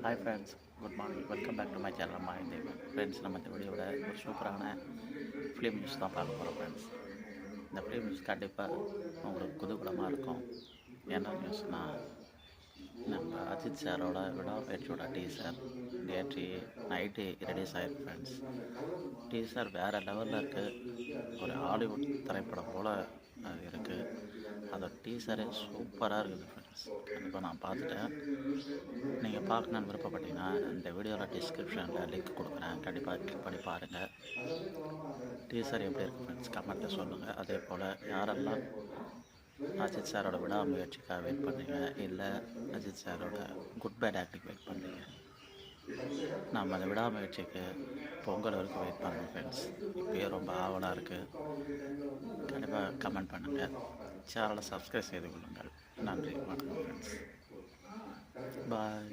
Hi friends, good morning. Welcome back to my channel Mayandevan. Friends, நம்ம இந்த வீடியோவில் ஒரு சூப்பரான ஃபிலிம் நியூஸ் தான் பார்க்க போகிறோம் ஃப்ரெண்ட்ஸ். இந்த ஃபிலிம் நியூஸ் கண்டிப்பாக உங்களுக்கு குதூகலமாக இருக்கும். என்ன நியூஸ்னால், நம்ம அஜித் சாரோட விடாமுயற்சியோட டீசர் நேற்று நைட்டு ரிலீஸ் ஆயிருக்கு ஃப்ரெண்ட்ஸ். டீசர் வேறு லெவலில் இருக்குது. ஒரு ஹாலிவுட் திரைப்படம் போல் அது இருக்குது. அதோட டீசரே சூப்பராக இருக்குது ஃப்ரெண்ட்ஸ். கண்டிப்பாக நான் பார்த்துட்டேன். நீங்கள் பார்க்கணுன்னு விருப்பப்பட்டீங்கன்னா இந்த வீடியோவில் டிஸ்கிரிப்ஷனில் லிங்க் கொடுக்குறேன். கண்டிப்பாக கிளிக் பண்ணி பாருங்கள். டீசர் எப்படி இருக்குது ஃப்ரெண்ட்ஸ் கமெண்ட்டில் சொல்லுங்கள். அதே போல் யாரெல்லாம் அஜித் சாரோட விடாமுயற்சிக்காக வெயிட் பண்ணுறீங்க, இல்லை அஜித் சாரோட குட் பேட் ஆக்டிங் வெயிட் பண்ணுறீங்க, நம்ம அந்த விடாமுயற்சிக்கு பொங்கல் வரைக்கும் வெயிட் பண்ணுறோம் ஃப்ரெண்ட்ஸ். இப்போயே ரொம்ப ஆவலாக இருக்குது. கண்டிப்பாக கமெண்ட் பண்ணுங்கள். சேனலை சப்ஸ்கிரைப் செய்து கொள்ளுங்கள். நன்றி, வணக்கம் ஃப்ரெண்ட்ஸ். பாய்.